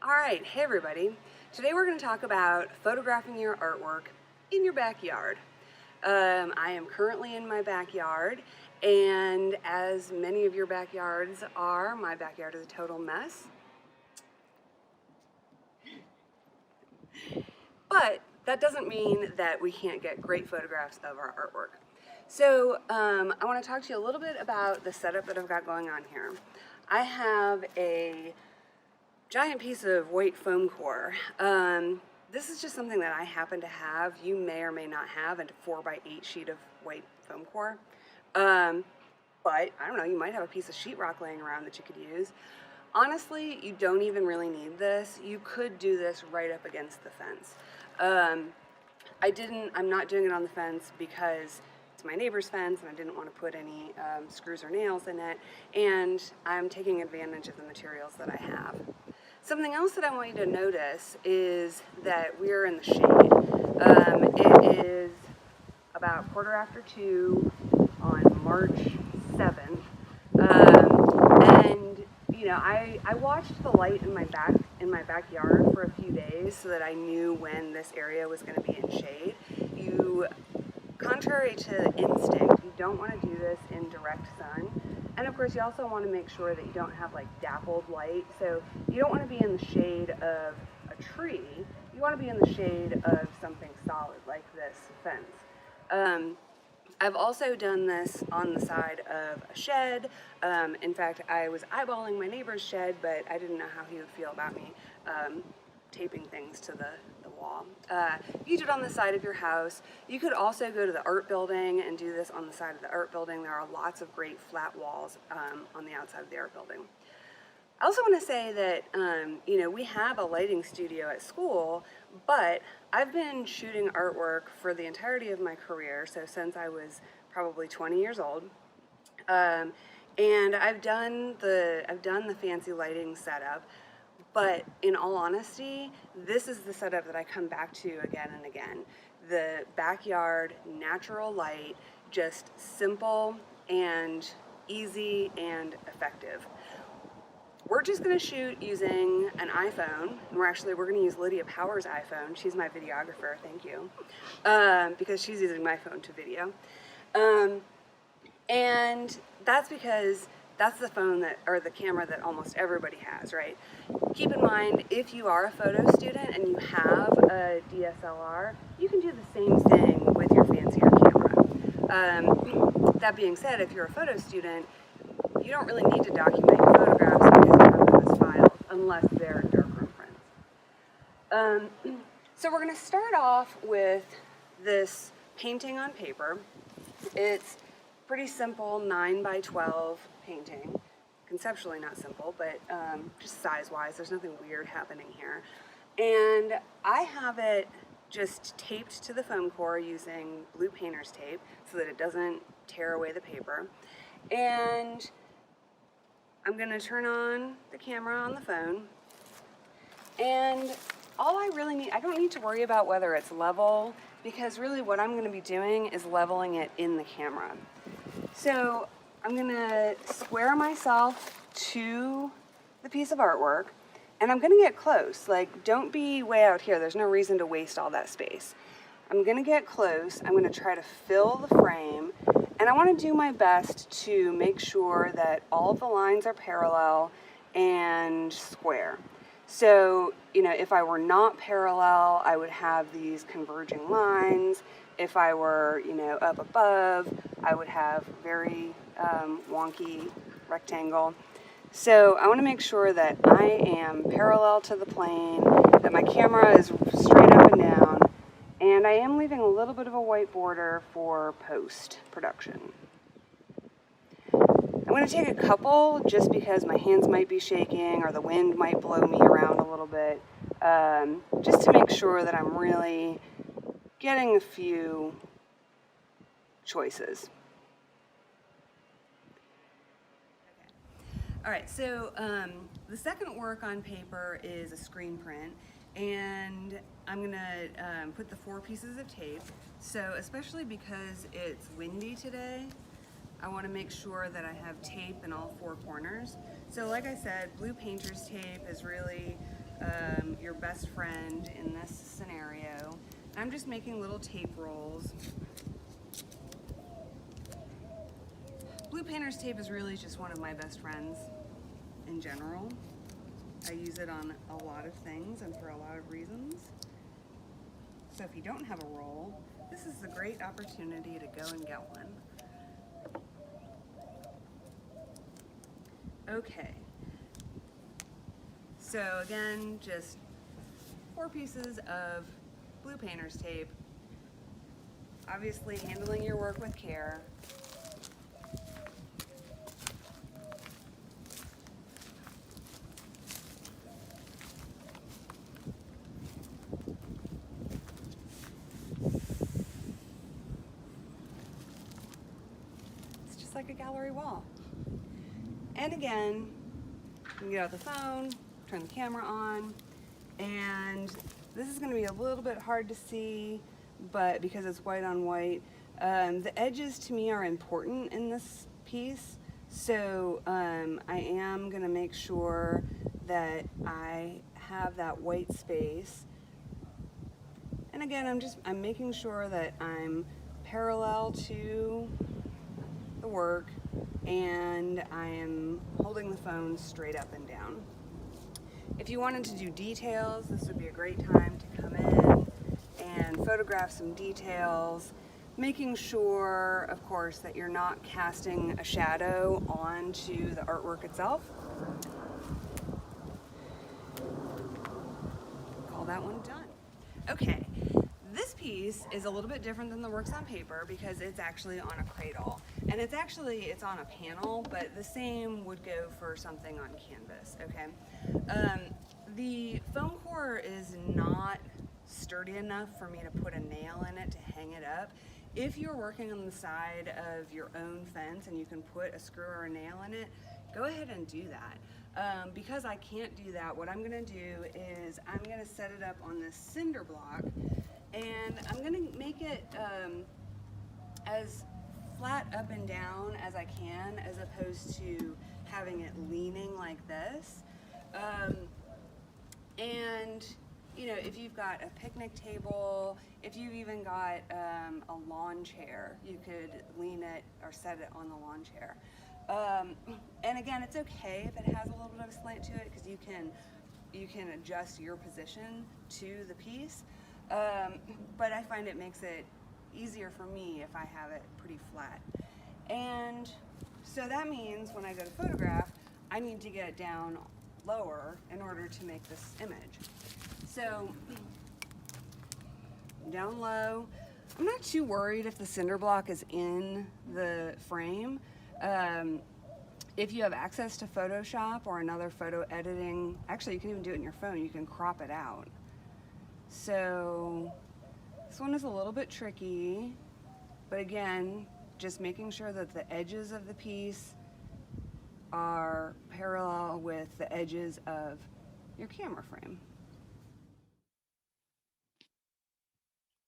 Alright, hey everybody. Today we're going to talk about photographing your artwork in your backyard. I am currently in my backyard, and as many of your backyards are, my backyard is a total mess. But that doesn't mean that we can't get great photographs of our artwork. So I want to talk to you a little bit about the setup that I've got going on here. I have a giant piece of white foam core. This is just something that I happen to have. You may or may not have a 4x8 sheet of white foam core. But I don't know, you might have a piece of sheetrock laying around that you could use. Honestly, you don't even really need this. You could do this right up against the fence. I'm not doing it on the fence because it's my neighbor's fence and I didn't want to put any screws or nails in it, and I'm taking advantage of the materials that I have. Something else that I want you to notice is that we're in the shade. It is about 2:15 on March 7th, and you know, I watched the light in my backyard for a few days so that I knew when this area was going to be in shade. Contrary to instinct, you don't want to do this in direct sun. And of course, you also want to make sure that you don't have like dappled light. So you don't want to be in the shade of a tree. You want to be in the shade of something solid like this fence. I've also done this on the side of a shed. In fact, I was eyeballing my neighbor's shed, but I didn't know how he would feel about me taping things to the wall. You do it on the side of your house. You could also go to the art building and do this on the side of the art building. There are lots of great flat walls on the outside of the art building. I also want to say that, you know, we have a lighting studio at school, but I've been shooting artwork for the entirety of my career, so since I was probably 20 years old. And I've done the fancy lighting setup, but in all honesty, this is the setup that I come back to again and again. The backyard, natural light, just simple and easy and effective. We're just going to shoot using an iPhone, and we're going to use Lydia Power's iPhone. She's my videographer, thank you, because she's using my phone to video. And that's because that's the phone or the camera that almost everybody has, right? Keep in mind, if you are a photo student and you have a DSLR, you can do the same thing with your fancier camera. That being said, if you're a photo student, you don't really need to document your photographs because you have them as files, unless they're darkroom prints. So we're going to start off with this painting on paper. It's pretty simple 9x12 painting. Conceptually not simple, but just size-wise, there's nothing weird happening here. And I have it just taped to the foam core using blue painter's tape so that it doesn't tear away the paper. And I'm going to turn on the camera on the phone, and all I really need, I don't need to worry about whether it's level, because really what I'm going to be doing is leveling it in the camera. So I'm going to square myself to the piece of artwork, and I'm going to get close. Like, don't be way out here. There's no reason to waste all that space. I'm going to get close. I'm going to try to fill the frame, and I want to do my best to make sure that all of the lines are parallel and square. So, you know, if I were not parallel, I would have these converging lines. If I were, you know, up above, I would have very wonky rectangle. So I want to make sure that I am parallel to the plane, that my camera is straight up and down, and I am leaving a little bit of a white border for post-production. I'm going to take a couple just because my hands might be shaking or the wind might blow me around a little bit, just to make sure that I'm really getting a few choices. All right, so the second work on paper is a screen print, and I'm gonna put the 4 pieces of tape. So especially because it's windy today, I want to make sure that I have tape in all 4 corners. So like I said, blue painter's tape is really your best friend in this scenario. And I'm just making little tape rolls. Blue painter's tape is really just one of my best friends in general. I use it on a lot of things and for a lot of reasons. So if you don't have a roll, this is a great opportunity to go and get one. Okay. So again, just 4 pieces of blue painter's tape. Obviously handling your work with care. It's just like a gallery wall. And again, you can get out the phone, turn the camera on, and this is going to be a little bit hard to see, but because it's white on white, the edges to me are important in this piece, so I am going to make sure that I have that white space. And again, I'm making sure that I'm parallel to the work and I am holding the phone straight up and down. If you wanted to do details, this would be a great time to come in and photograph some details, making sure, of course, that you're not casting a shadow onto the artwork itself. Call that one done. Okay, this piece is a little bit different than the works on paper because it's actually on a cradle. And it's on a panel, but the same would go for something on canvas, okay? The foam core is not sturdy enough for me to put a nail in it to hang it up. If you're working on the side of your own fence and you can put a screw or a nail in it, go ahead and do that. Because I can't do that, what I'm gonna do is I'm gonna set it up on this cinder block and I'm gonna make it as flat up and down as I can, as opposed to having it leaning like this. And you know, if you've got a picnic table, if you've even got a lawn chair, you could lean it or set it on the lawn chair. And again, it's okay if it has a little bit of a slant to it because you can adjust your position to the piece. But I find it makes it easier for me if I have it pretty flat. And so that means when I go to photograph, I need to get it down lower in order to make this image. So down low. I'm not too worried if the cinder block is in the frame. If you have access to Photoshop or another photo editing, actually you can even do it in your phone, you can crop it out. So this one is a little bit tricky, but again, just making sure that the edges of the piece are parallel with the edges of your camera frame.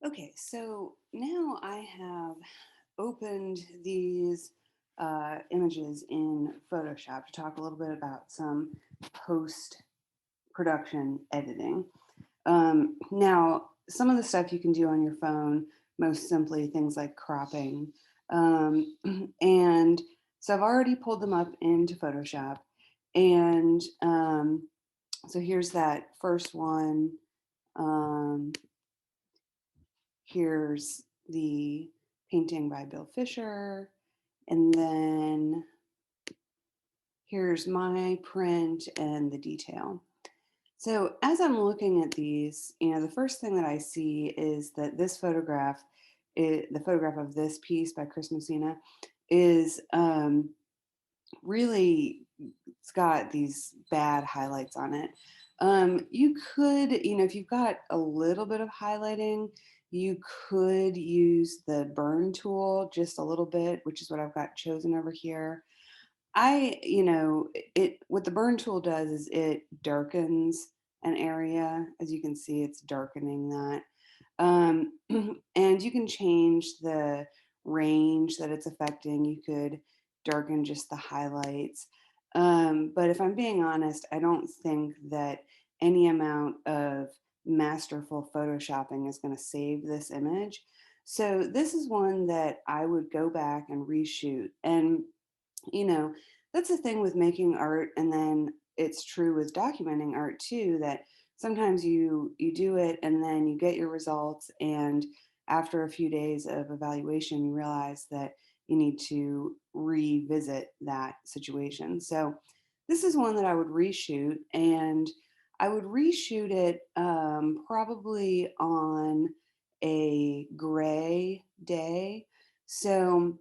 Okay, so now I have opened these images in Photoshop to talk a little bit about some post-production editing. Now, some of the stuff you can do on your phone, most simply things like cropping. And so I've already pulled them up into Photoshop. And so here's that first one. Here's the painting by Bill Fisher. And then here's my print and the detail. So as I'm looking at these, you know, the first thing that I see is that this photograph, the photograph of this piece by Chris Messina, is really, it's got these bad highlights on it. You could, you know, if you've got a little bit of highlighting, you could use the burn tool just a little bit, which is what I've got chosen over here. You know, what the burn tool does is it darkens an area. As you can see, it's darkening that. And you can change the range that it's affecting. You could darken just the highlights. But if I'm being honest, I don't think that any amount of masterful photoshopping is going to save this image. So this is one that I would go back and reshoot. And you know, that's the thing with making art, and then it's true with documenting art too, that sometimes you do it and then you get your results, and after a few days of evaluation you realize that you need to revisit that situation. So this is one that I would reshoot, and I would reshoot it probably on a gray day. So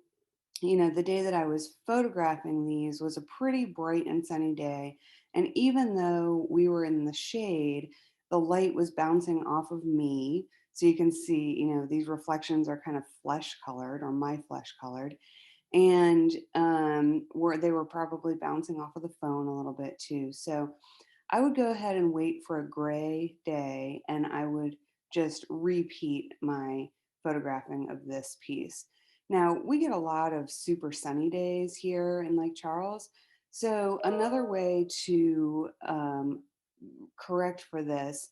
the day that I was photographing these was a pretty bright and sunny day. And even though we were in the shade, the light was bouncing off of me. So you can see, these reflections are kind of flesh colored, or my flesh colored. And they were probably bouncing off of the phone a little bit too. So I would go ahead and wait for a gray day, and I would just repeat my photographing of this piece. Now, we get a lot of super sunny days here in Lake Charles. So, another way to correct for this,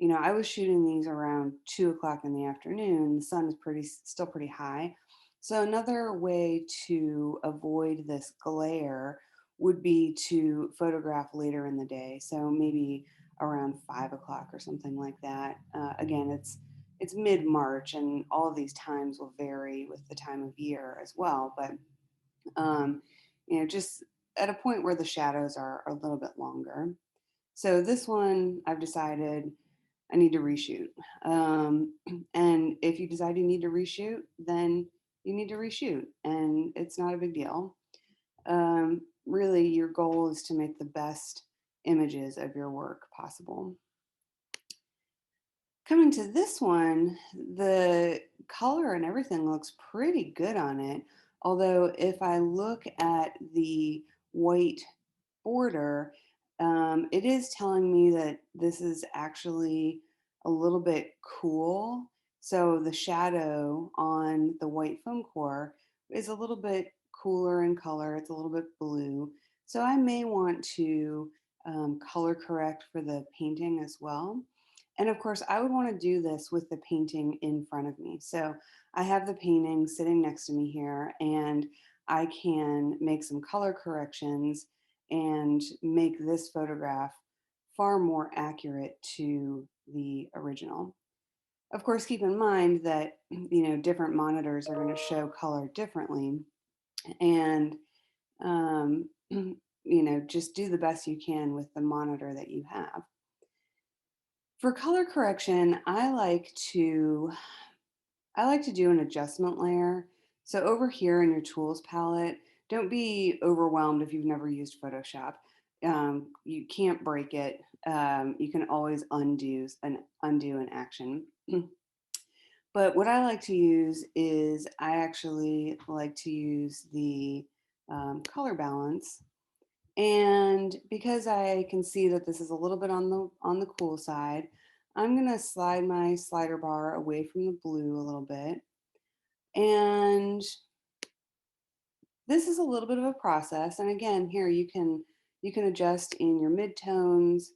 I was shooting these around 2 o'clock in the afternoon. The sun is still pretty high. So, another way to avoid this glare would be to photograph later in the day. So maybe around 5 o'clock or something like that. Again, it's mid March, and all of these times will vary with the time of year as well. But um, just at a point where the shadows are a little bit longer. So this one, I've decided I need to reshoot. And if you decide you need to reshoot, then you need to reshoot, and it's not a big deal. Really, your goal is to make the best images of your work possible. Coming to this one, the color and everything looks pretty good on it. Although, if I look at the white border, it is telling me that this is actually a little bit cool. So the shadow on the white foam core is a little bit cooler in color. It's a little bit blue. So I may want to color correct for the painting as well. And of course, I would want to do this with the painting in front of me. So I have the painting sitting next to me here, and I can make some color corrections and make this photograph far more accurate to the original. Of course, keep in mind that different monitors are going to show color differently, and just do the best you can with the monitor that you have. For color correction, I like to do an adjustment layer. So over here in your tools palette, don't be overwhelmed if you've never used Photoshop. You can't break it. You can always undo an action. But what I like to use is I actually like to use the color balance. And because I can see that this is a little bit on the cool side, I'm gonna slide my slider bar away from the blue a little bit. And this is a little bit of a process. And again, here you can adjust in your midtones,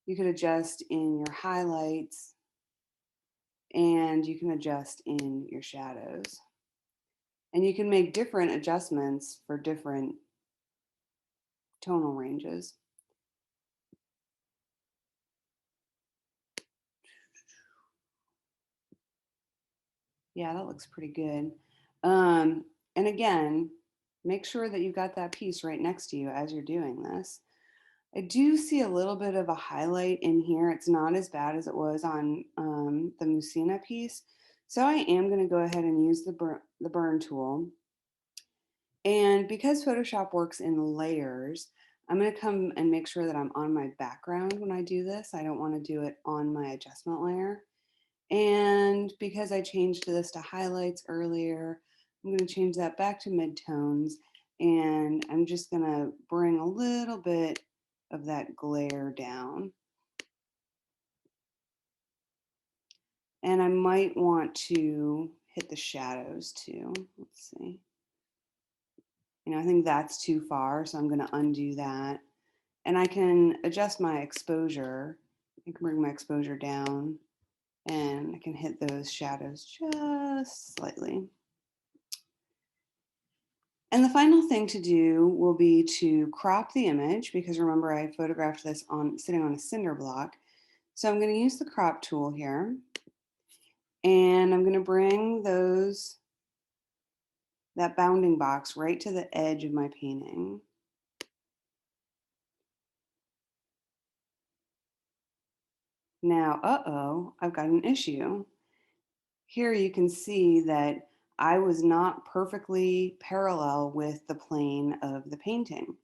you can adjust in your highlights, and you can adjust in your shadows. And you can make different adjustments for different tonal ranges. Yeah, that looks pretty good. And again, make sure that you've got that piece right next to you as you're doing this. I do see a little bit of a highlight in here. It's not as bad as it was on the Musina piece. So I am going to go ahead and use the burn tool. And because Photoshop works in layers, I'm going to come and make sure that I'm on my background when I do this. I don't want to do it on my adjustment layer. And because I changed this to highlights earlier, I'm going to change that back to midtones. And I'm just going to bring a little bit of that glare down. And I might want to hit the shadows too. Let's see. I think that's too far, so I'm going to undo that. And I can adjust my exposure I can bring my exposure down and I can hit those shadows just slightly. And the final thing to do will be to crop the image, because remember I photographed this on sitting on a cinder block. So I'm going to use the crop tool here, and I'm going to bring that bounding box right to the edge of my painting. Now, I've got an issue. Here you can see that I was not perfectly parallel with the plane of the painting.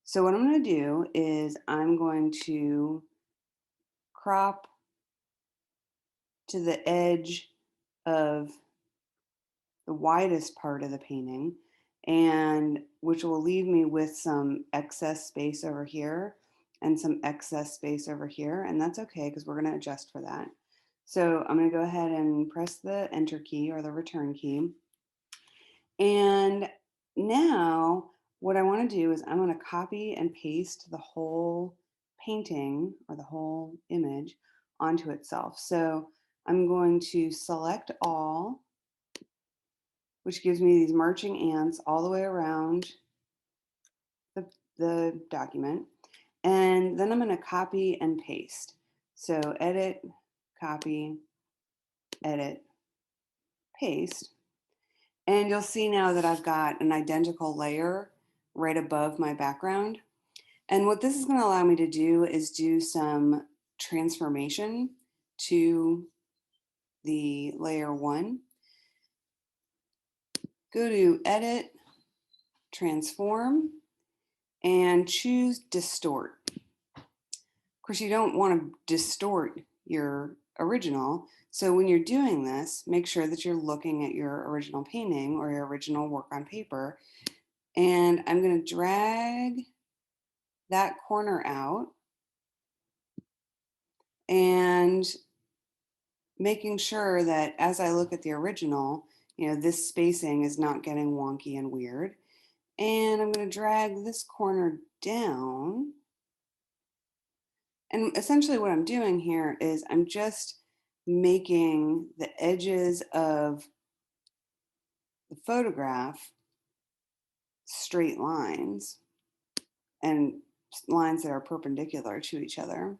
So what I'm going to do is I'm going to crop to the edge of the widest part of the painting, and which will leave me with some excess space over here and some excess space over here, and that's okay because we're going to adjust for that. So I'm going to go ahead and press the enter key or the return key, and now what I want to do is I'm going to copy and paste the whole painting or the whole image onto itself. So I'm going to select all, which gives me these marching ants all the way around the document. And then I'm going to copy and paste. So edit, copy, edit, paste. And you'll see now that I've got an identical layer right above my background. And what this is going to allow me to do is do some transformation to the layer 1. Go to edit, transform, and choose distort. Of course, you don't want to distort your original. So when you're doing this, make sure that you're looking at your original painting or your original work on paper. And I'm going to drag that corner out and making sure that as I look at the original, this spacing is not getting wonky and weird. And I'm going to drag this corner down. And essentially what I'm doing here is I'm just making the edges of the photograph straight lines and lines that are perpendicular to each other.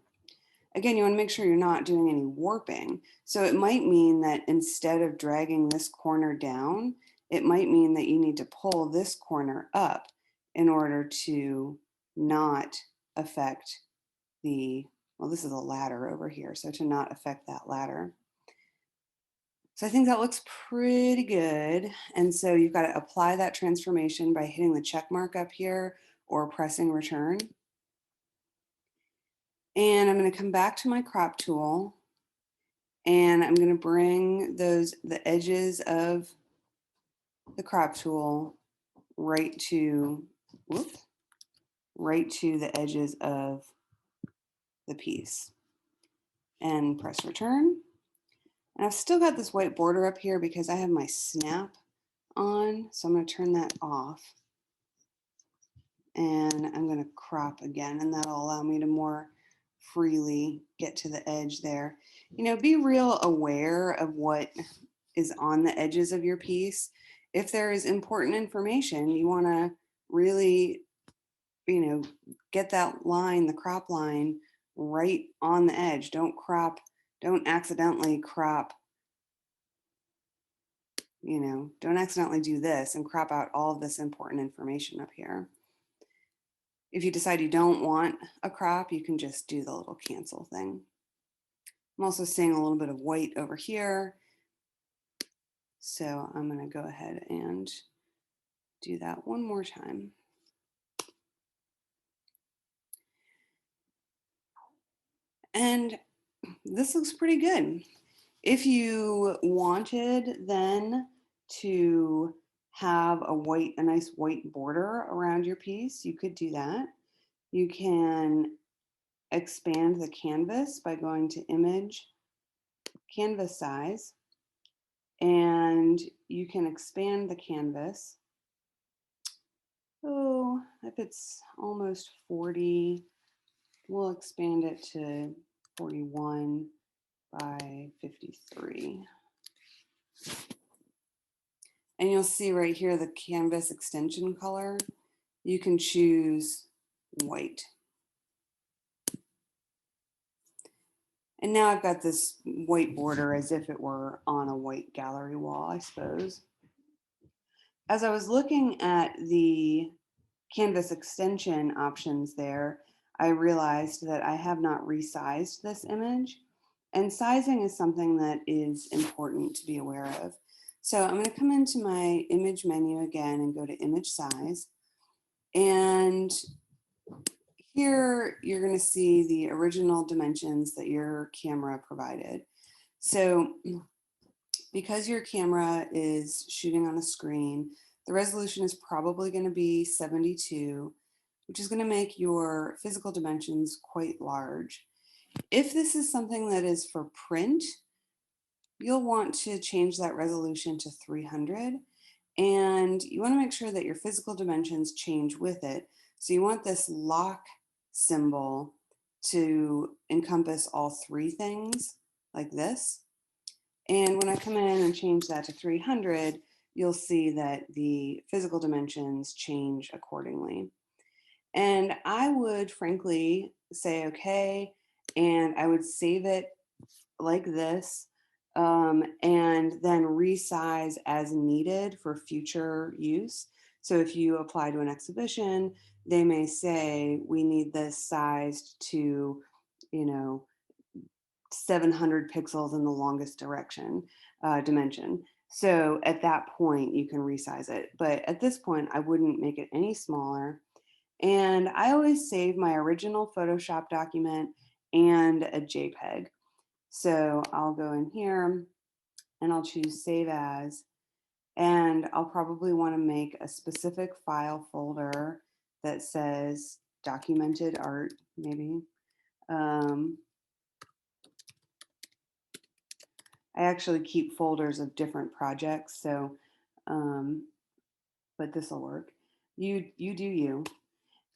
Again, you want to make sure you're not doing any warping. So it might mean that instead of dragging this corner down, it might mean that you need to pull this corner up in order to not affect well, this is a ladder over here, so to not affect that ladder. So I think that looks pretty good. And so you've got to apply that transformation by hitting the check mark up here or pressing return. And I'm going to come back to my crop tool, and I'm going to bring the edges of the crop tool right to the edges of the piece, and press return. And I've still got this white border up here because I have my snap on, so I'm going to turn that off. And I'm going to crop again, and that'll allow me to more freely get to the edge there. Be real aware of what is on the edges of your piece. If there is important information, you want to really, get that line, the crop line, right on the edge. Don't accidentally crop, don't accidentally do this and crop out all of this important information up here. If you decide you don't want a crop, you can just do the little cancel thing. I'm also seeing a little bit of white over here. So I'm going to go ahead and do that one more time. And this looks pretty good. If you wanted then to have a nice white border around your piece, you could do that. You can expand the canvas by going to Image, Canvas Size, and you can expand the canvas. Oh, if it's almost 40, we'll expand it to 41 by 53. And you'll see right here the canvas extension color. You can choose white. And now I've got this white border as if it were on a white gallery wall, I suppose. As I was looking at the canvas extension options there, I realized that I have not resized this image. And sizing is something that is important to be aware of. So I'm going to come into my image menu again and go to image size. And here you're going to see the original dimensions that your camera provided. So because your camera is shooting on a screen, the resolution is probably going to be 72, which is going to make your physical dimensions quite large. If this is something that is for print, you'll want to change that resolution to 300. And you want to make sure that your physical dimensions change with it. So you want this lock symbol to encompass all three things like this. And when I come in and change that to 300, you'll see that the physical dimensions change accordingly. And I would frankly say, okay, and I would save it like this, and then resize as needed for future use. So if you apply to an exhibition, they may say, we need this sized to, 700 pixels in the longest dimension. So at that point, you can resize it. But at this point, I wouldn't make it any smaller. And I always save my original Photoshop document and a JPEG. So I'll go in here and I'll choose Save As. And I'll probably want to make a specific file folder that says documented art, maybe. I actually keep folders of different projects, so, but this will work. You do you.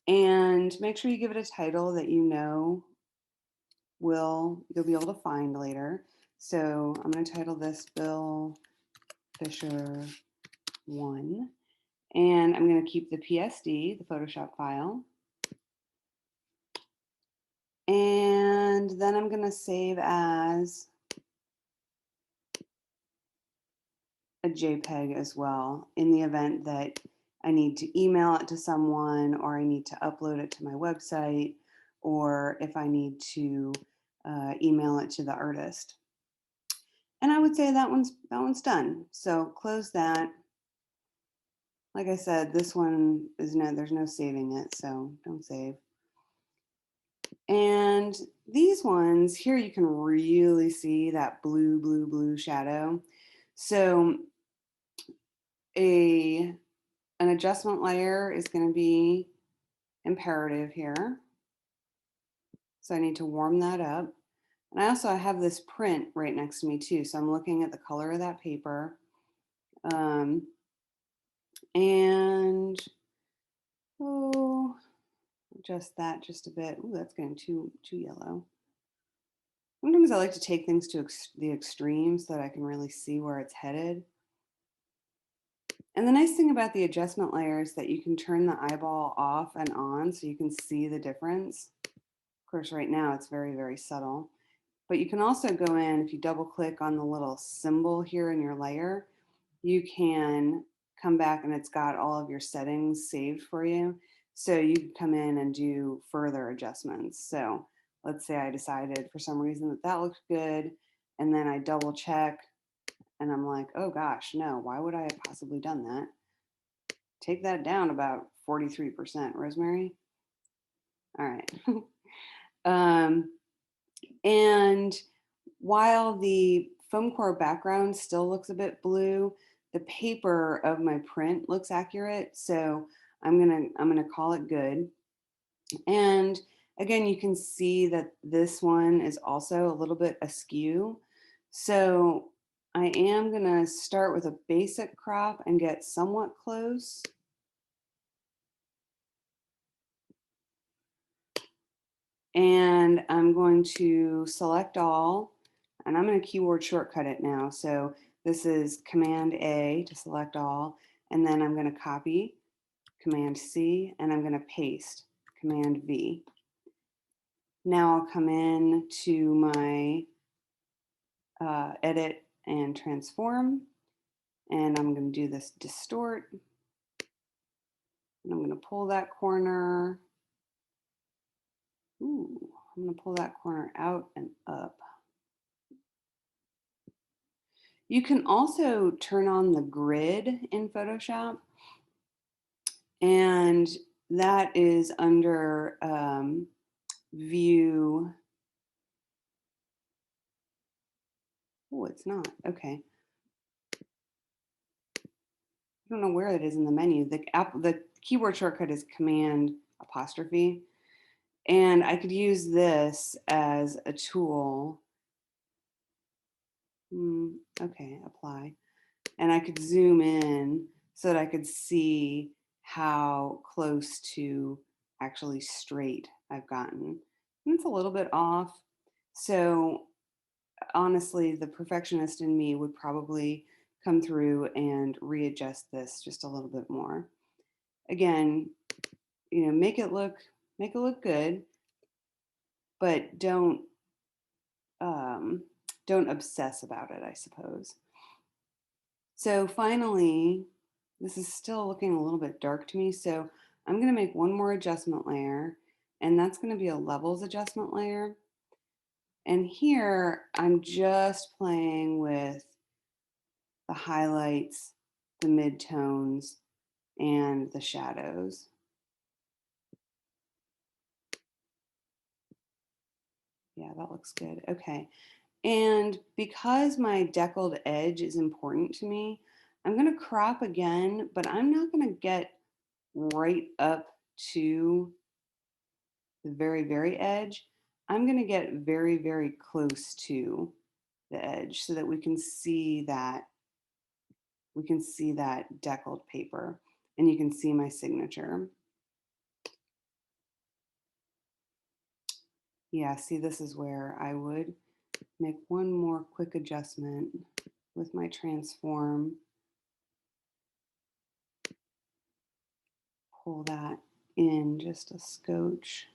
And make sure you give it a title that you know you'll be able to find later. So I'm going to title this Bill Fisher 1. And I'm going to keep the PSD, the Photoshop file. And then I'm going to save as a JPEG as well in the event that I need to email it to someone, or I need to upload it to my website, or if I need to email it to the artist. And I would say that one's done. So close that. Like I said, this one is there's no saving it, so don't save. And these ones here, you can really see that blue shadow. So an adjustment layer is going to be imperative here. So I need to warm that up. And I also have this print right next to me too. So I'm looking at the color of that paper. And adjust that just a bit. Ooh, that's getting too yellow. Sometimes I like to take things to the extreme so that I can really see where it's headed. And the nice thing about the adjustment layer is that you can turn the eyeball off and on so you can see the difference. Of course, right now it's very, very subtle. But you can also go in, if you double click on the little symbol here in your layer, you can come back and it's got all of your settings saved for you. So you can come in and do further adjustments. So let's say I decided for some reason that that looked good, and then I double check and I'm like, oh gosh, no, why would I have possibly done that? Take that down about 43%, Rosemary. All right. And while the foam core background still looks a bit blue, the paper of my print looks accurate. So I'm gonna call it good. And again, you can see that this one is also a little bit askew. So I am gonna start with a basic crop and get somewhat close. And I'm going to select all, and I'm going to keyword shortcut it now. So this is Command A to select all, and then I'm going to copy, Command C, and I'm going to paste, Command V. Now I'll come in to my edit and transform, and I'm going to do this distort, and I'm going to pull that corner. Ooh, I'm going to pull that corner out and up. You can also turn on the grid in Photoshop, and that is under view. Oh, it's not. Okay. I don't know where it is in the menu. The keyboard shortcut is Command apostrophe. And I could use this as a tool. Okay, apply. And I could zoom in so that I could see how close to actually straight I've gotten. And it's a little bit off. So honestly, the perfectionist in me would probably come through and readjust this just a little bit more. Again, make it look good, but um, don't obsess about it, I suppose. So finally, this is still looking a little bit dark to me. So I'm going to make one more adjustment layer, and that's going to be a levels adjustment layer. And here I'm just playing with the highlights, the midtones, and the shadows. Yeah, that looks good. Okay. And because my deckled edge is important to me, I'm going to crop again, but I'm not going to get right up to the very, very edge. I'm going to get very, very close to the edge so that we can see that deckled paper, and you can see my signature. Yeah, see, this is where I would make one more quick adjustment with my transform. Pull that in just a scotch.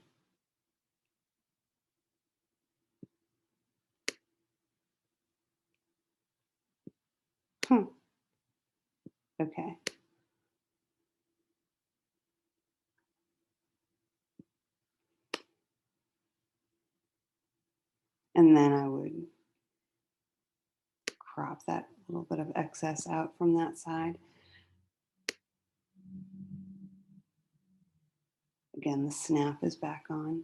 Okay. And then I would crop that little bit of excess out from that side. Again, the snap is back on.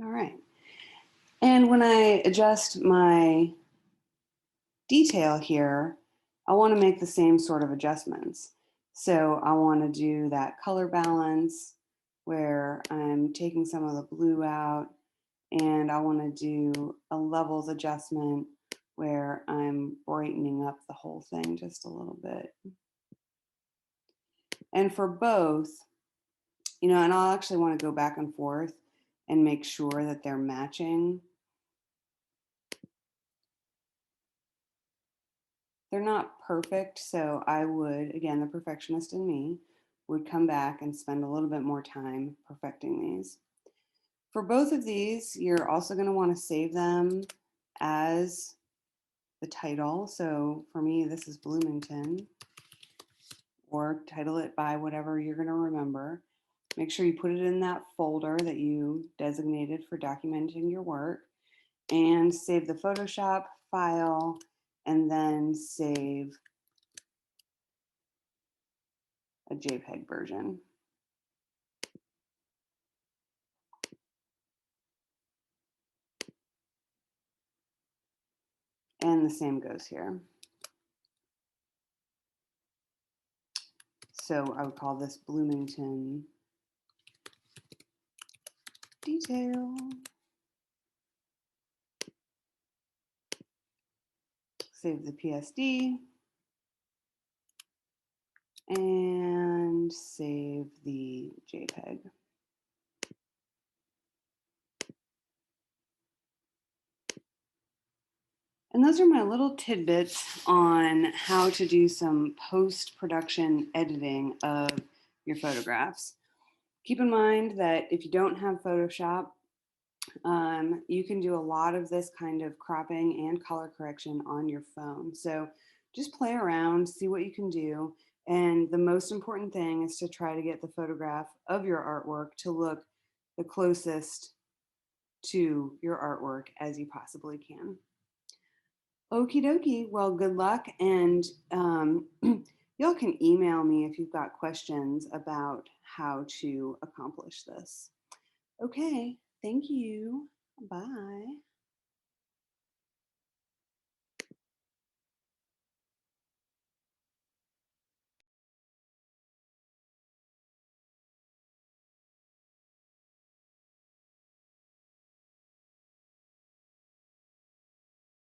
All right. And when I adjust my detail here, I want to make the same sort of adjustments. So I want to do that color balance where I'm taking some of the blue out, and I want to do a levels adjustment where I'm brightening up the whole thing just a little bit. And for both, and I'll actually want to go back and forth and make sure that they're matching. They're not perfect, so I would, again, the perfectionist in me, would come back and spend a little bit more time perfecting these. For both of these, you're also going to want to save them as the title. So for me, this is Bloomington, or title it by whatever you're going to remember. Make sure you put it in that folder that you designated for documenting your work, and save the Photoshop file, and then save a JPEG version. And the same goes here. So I would call this Bloomington detail. Save the PSD. And save the JPEG. And those are my little tidbits on how to do some post-production editing of your photographs. Keep in mind that if you don't have Photoshop, you can do a lot of this kind of cropping and color correction on your phone. So just play around, see what you can do. And the most important thing is to try to get the photograph of your artwork to look the closest to your artwork as you possibly can. Okie dokie. Well, good luck. And y'all can email me if you've got questions about how to accomplish this. Okay. Thank you. Bye.